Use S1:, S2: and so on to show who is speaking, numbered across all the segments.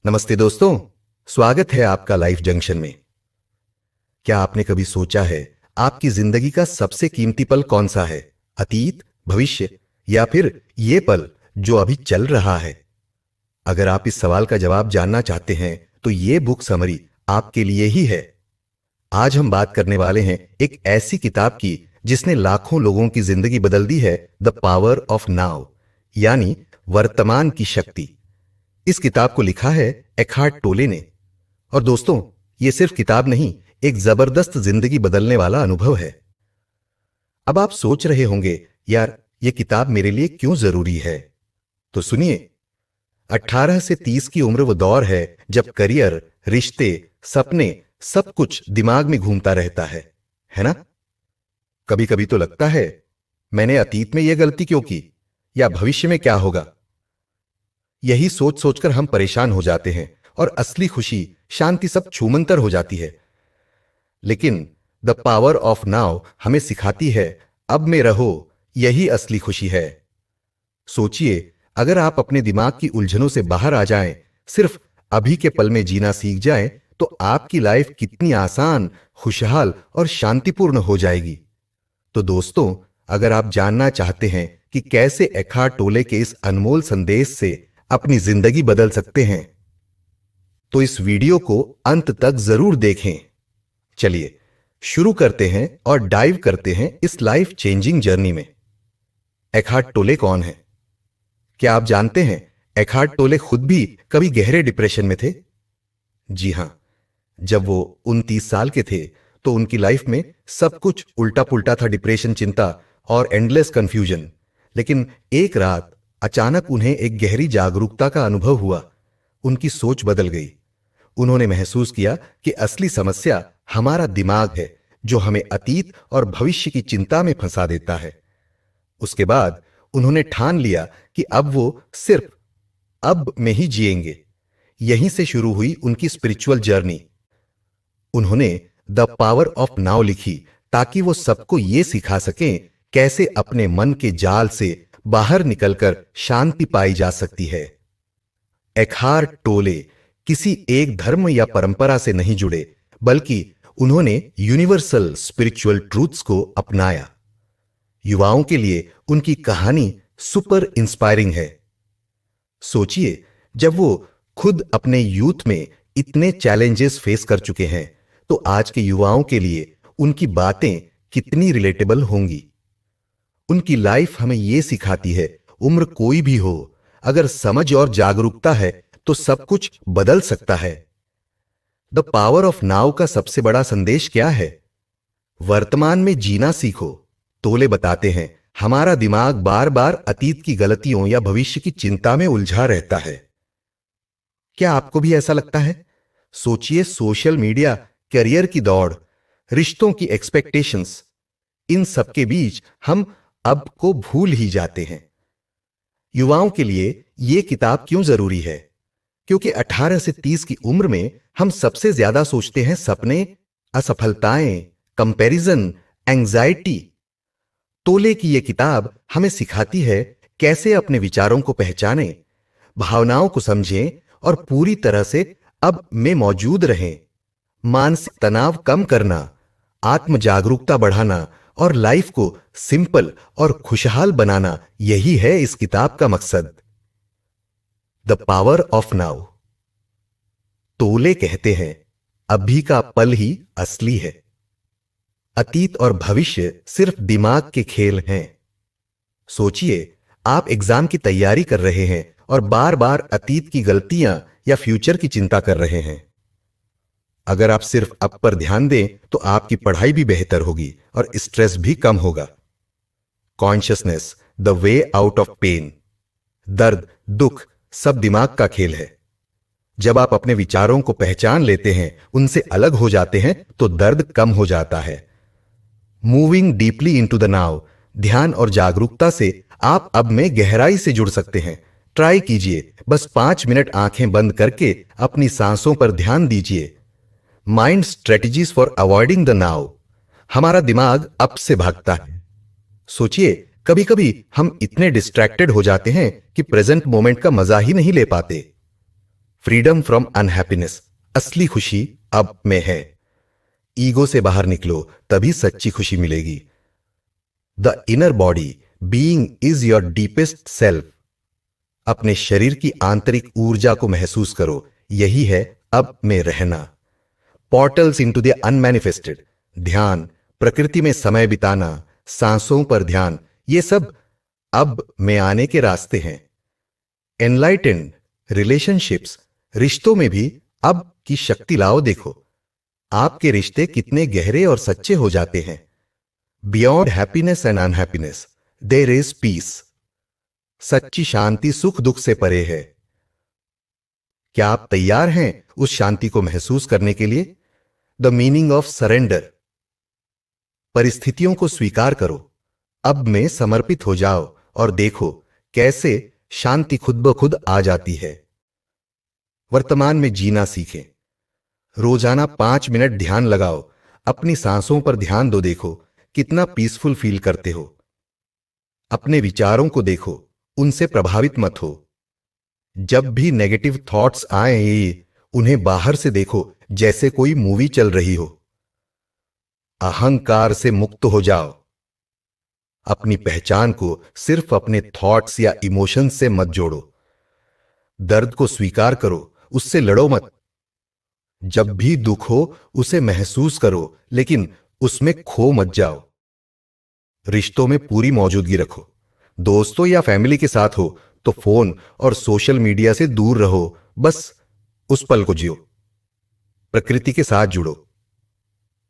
S1: नमस्ते दोस्तों, स्वागत है आपका लाइफ जंक्शन में। क्या आपने कभी सोचा है आपकी जिंदगी का सबसे कीमती पल कौन सा है? अतीत, भविष्य या फिर ये पल जो अभी चल रहा है? अगर आप इस सवाल का जवाब जानना चाहते हैं तो ये बुक समरी आपके लिए ही है। आज हम बात करने वाले हैं एक ऐसी किताब की जिसने लाखों लोगों की जिंदगी बदल दी है, द पावर ऑफ नाउ, यानी वर्तमान की शक्ति। इस किताब को लिखा है एखार्ट टोले ने। और दोस्तों, यह सिर्फ किताब नहीं, एक जबरदस्त जिंदगी बदलने वाला अनुभव है। अब आप सोच रहे होंगे, यार यह किताब मेरे लिए क्यों जरूरी है? तो सुनिए। 18 से 30 की उम्र वो दौर है जब करियर, रिश्ते, सपने, सब कुछ दिमाग में घूमता रहता है ना? कभी कभी तो लगता है, मैंने अतीत में यह गलती क्यों की, या भविष्य में क्या होगा? यही सोच सोचकर हम परेशान हो जाते हैं और असली खुशी, शांति सब छूमंतर हो जाती है। लेकिन द पावर ऑफ नाउ हमें सिखाती है, अब में रहो, यही असली खुशी है। सोचिए, अगर आप अपने दिमाग की उलझनों से बाहर आ जाएं, सिर्फ अभी के पल में जीना सीख जाएं, तो आपकी लाइफ कितनी आसान, खुशहाल और शांतिपूर्ण हो जाएगी। तो दोस्तों, अगर आप जानना चाहते हैं कि कैसे एखार्ट टोले के इस अनमोल संदेश से अपनी जिंदगी बदल सकते हैं, तो इस वीडियो को अंत तक जरूर देखें। चलिए शुरू करते हैं और डाइव करते हैं इस लाइफ चेंजिंग जर्नी में। एखार्ट टोले कौन है? क्या आप जानते हैं एखार्ट टोले खुद भी कभी गहरे डिप्रेशन में थे? जी हां, जब वो 29 साल के थे तो उनकी लाइफ में सब कुछ उल्टा पुल्टा था। डिप्रेशन, चिंता और एंडलेस कंफ्यूजन। लेकिन एक रात अचानक उन्हें एक गहरी जागरूकता का अनुभव हुआ। उनकी सोच बदल गई। उन्होंने महसूस किया कि असली समस्या हमारा दिमाग है, जो हमें अतीत और भविष्य की चिंता में फंसा देता है। उसके बाद उन्होंने ठान लिया कि अब वो सिर्फ अब में ही जिएंगे। यहीं से शुरू हुई उनकी स्पिरिचुअल जर्नी। उन्होंने द पावर ऑफ नाउ लिखी ताकि वो सबको ये सिखा सकें कैसे अपने मन के जाल से बाहर निकलकर शांति पाई जा सकती है। एखार्ट टोले किसी एक धर्म या परंपरा से नहीं जुड़े, बल्कि उन्होंने यूनिवर्सल स्पिरिचुअल ट्रूथ्स को अपनाया। युवाओं के लिए उनकी कहानी सुपर इंस्पायरिंग है। सोचिए, जब वो खुद अपने यूथ में इतने चैलेंजेस फेस कर चुके हैं, तो आज के युवाओं के लिए उनकी बातें कितनी रिलेटेबल होंगी। उनकी लाइफ हमें यह सिखाती है, उम्र कोई भी हो, अगर समझ और जागरूकता है तो सब कुछ बदल सकता है। द पावर ऑफ नाउ का सबसे बड़ा संदेश क्या है? वर्तमान में जीना सीखो। टोले बताते हैं, हमारा दिमाग बार बार अतीत की गलतियों या भविष्य की चिंता में उलझा रहता है। क्या आपको भी ऐसा लगता है? सोचिए, सोशल मीडिया, करियर की दौड़, रिश्तों की एक्सपेक्टेशंस, इन सबके बीच हम अब को भूल ही जाते हैं। युवाओं के लिए यह किताब क्यों जरूरी है? क्योंकि 18 से 30 की उम्र में हम सबसे ज्यादा सोचते हैं सपने, असफलताएं, कंपैरिजन, एंजाइटी। टोले की यह किताब हमें सिखाती है कैसे अपने विचारों को पहचानें, भावनाओं को समझें और पूरी तरह से अब में मौजूद रहें। मानसिक तनाव कम करना, आत्म जागरूकता बढ़ाना और लाइफ को सिंपल और खुशहाल बनाना, यही है इस किताब का मकसद। The power of now. टोले कहते हैं, अभी का पल ही असली है। अतीत और भविष्य सिर्फ दिमाग के खेल हैं। सोचिए, आप एग्जाम की तैयारी कर रहे हैं और बार बार अतीत की गलतियां या फ्यूचर की चिंता कर रहे हैं। अगर आप सिर्फ अब पर ध्यान दें तो आपकी पढ़ाई भी बेहतर होगी और स्ट्रेस भी कम होगा। Consciousness, the way out of pain. दर्द, दुख सब दिमाग का खेल है। जब आप अपने विचारों को पहचान लेते हैं, उनसे अलग हो जाते हैं, तो दर्द कम हो जाता है। Moving deeply into the now. ध्यान और जागरूकता से आप अब में गहराई से जुड़ सकते हैं। ट्राई कीजिए, बस 5 मिनट आंखें बंद करके अपनी सांसों पर ध्यान दीजिए। Mind strategies for avoiding the now. हमारा दिमाग अब से भागता है। सोचिए, कभी कभी हम इतने डिस्ट्रैक्टेड हो जाते हैं कि प्रेजेंट मोमेंट का मजा ही नहीं ले पाते। Freedom from unhappiness. असली खुशी अब में है। ईगो से बाहर निकलो, तभी सच्ची खुशी मिलेगी। The inner body being is your deepest self. अपने शरीर की आंतरिक ऊर्जा को महसूस करो, यही है अब में रहना। Portals into the unmanifested. ध्यान, प्रकृति में समय बिताना, सांसों पर ध्यान, ये सब अब में आने के रास्ते हैं। Enlightened relationships. रिश्तों में भी अब की शक्ति लाओ। देखो आपके रिश्ते कितने गहरे और सच्चे हो जाते हैं। Beyond happiness and unhappiness there is peace. सच्ची शांति सुख दुख से परे है। क्या आप तैयार हैं उस शांति को महसूस करने के लिए? The meaning of surrender. परिस्थितियों को स्वीकार करो, अब में समर्पित हो जाओ और देखो कैसे शांति खुद ब खुद आ जाती है। वर्तमान में जीना सीखें। रोजाना 5 मिनट ध्यान लगाओ, अपनी सांसों पर ध्यान दो, देखो कितना पीसफुल फील करते हो। अपने विचारों को देखो, उनसे प्रभावित मत हो। जब भी नेगेटिव थॉट्स आए, उन्हें बाहर से देखो जैसे कोई मूवी चल रही हो। अहंकार से मुक्त हो जाओ। अपनी पहचान को सिर्फ अपने थॉट्स या इमोशंस से मत जोड़ो। दर्द को स्वीकार करो, उससे लड़ो मत। जब भी दुख हो उसे महसूस करो, लेकिन उसमें खो मत जाओ। रिश्तों में पूरी मौजूदगी रखो। दोस्तों या फैमिली के साथ हो तो फोन और सोशल मीडिया से दूर रहो, बस उस पल को जियो। प्रकृति के साथ जुड़ो।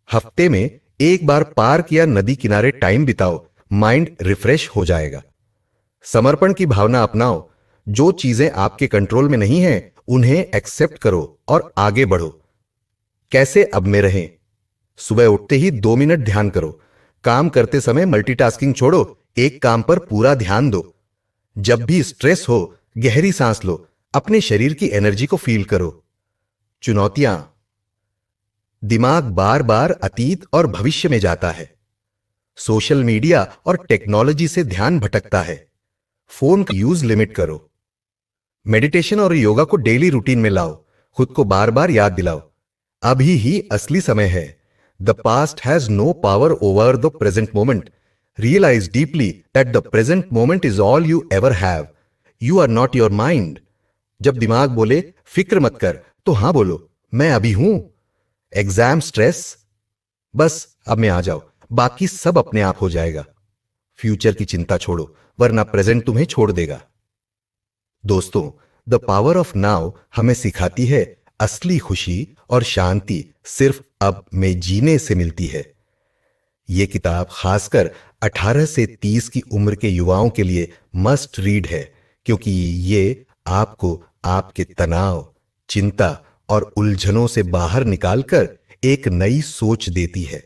S1: हफ्ते में एक बार पार्क या नदी किनारे टाइम बिताओ, माइंड रिफ्रेश हो जाएगा। समर्पण की भावना अपनाओ। जो चीजें आपके कंट्रोल में नहीं हैं, उन्हें एक्सेप्ट करो और आगे बढ़ो। कैसे अब में रहें? सुबह उठते ही 2 मिनट ध्यान करो। काम करते समय मल्टीटास्किंग छोड़ो, एक काम पर पूरा ध्यान दो। जब भी स्ट्रेस हो, गहरी सांस लो, अपने शरीर की एनर्जी को फील करो। चुनौतियां। दिमाग बार बार अतीत और भविष्य में जाता है। सोशल मीडिया और टेक्नोलॉजी से ध्यान भटकता है। फोन का यूज लिमिट करो। मेडिटेशन और योगा को डेली रूटीन में लाओ। खुद को बार बार याद दिलाओ, अभी ही असली समय है। The past has no power over the present moment. Realise deeply that the present moment is all you ever have. You are not your mind. जब दिमाग बोले फिक्र मत कर, तो हां बोलो, मैं अभी हूं। एग्जाम स्ट्रेस, बस अब में आ जाओ, बाकी सब अपने आप हो जाएगा। फ्यूचर की चिंता छोड़ो, वरना प्रेजेंट तुम्हें छोड़ देगा। दोस्तों, द पावर ऑफ नाउ हमें सिखाती है असली खुशी और शांति सिर्फ अब में जीने से मिलती है। यह किताब खासकर 18 से 30 की उम्र के युवाओं के लिए मस्ट रीड है, क्योंकि ये आपको आपके तनाव, चिंता और उलझनों से बाहर निकालकर एक नई सोच देती है।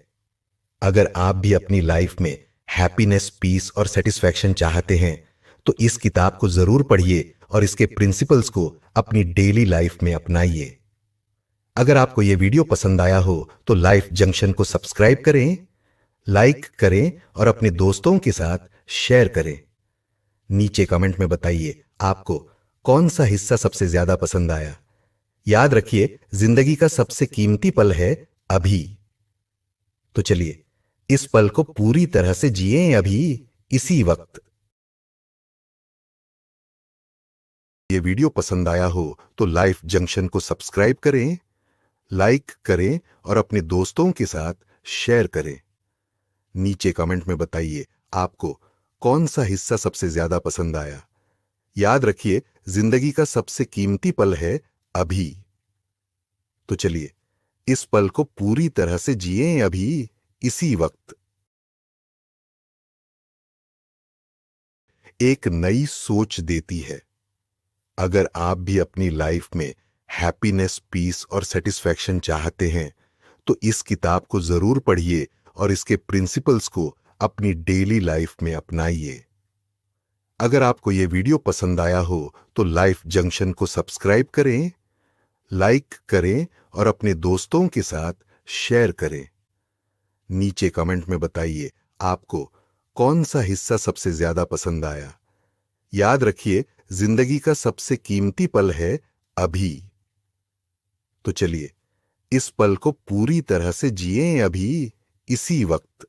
S1: अगर आप भी अपनी लाइफ में हैप्पीनेस, पीस और सेटिस्फैक्शन चाहते हैं, तो इस किताब को जरूर पढ़िए और इसके प्रिंसिपल्स को अपनी डेली लाइफ में अपनाइए। अगर आपको यह वीडियो पसंद आया हो तो लाइफ जंक्शन को सब्सक्राइब करें, लाइक करें और अपने दोस्तों के साथ शेयर करें। नीचे कमेंट में बताइए आपको कौन सा हिस्सा सबसे ज्यादा पसंद आया। याद रखिए, जिंदगी का सबसे कीमती पल है अभी। तो चलिए इस पल को पूरी तरह से जिएं अभी, इसी वक्त। ये वीडियो पसंद आया हो तो लाइफ जंक्शन को सब्सक्राइब करें, लाइक करें और अपने दोस्तों के साथ शेयर करें। नीचे कमेंट में बताइए आपको कौन सा हिस्सा सबसे ज्यादा पसंद आया। याद रखिए, जिंदगी का सबसे कीमती पल है अभी। तो चलिए इस पल को पूरी तरह से जिएं अभी, इसी वक्त। एक नई सोच देती है। अगर आप भी अपनी लाइफ में हैप्पीनेस, पीस और सेटिस्फैक्शन चाहते हैं, तो इस किताब को जरूर पढ़िए और इसके प्रिंसिपल्स को अपनी डेली लाइफ में अपनाइए। अगर आपको यह वीडियो पसंद आया हो तो लाइफ जंक्शन को सब्सक्राइब करें, लाइक करें और अपने दोस्तों के साथ शेयर करें। नीचे कमेंट में बताइए आपको कौन सा हिस्सा सबसे ज्यादा पसंद आया। याद रखिए, जिंदगी का सबसे कीमती पल है अभी। तो चलिए इस पल को पूरी तरह से जिए अभी, इसी वक्त।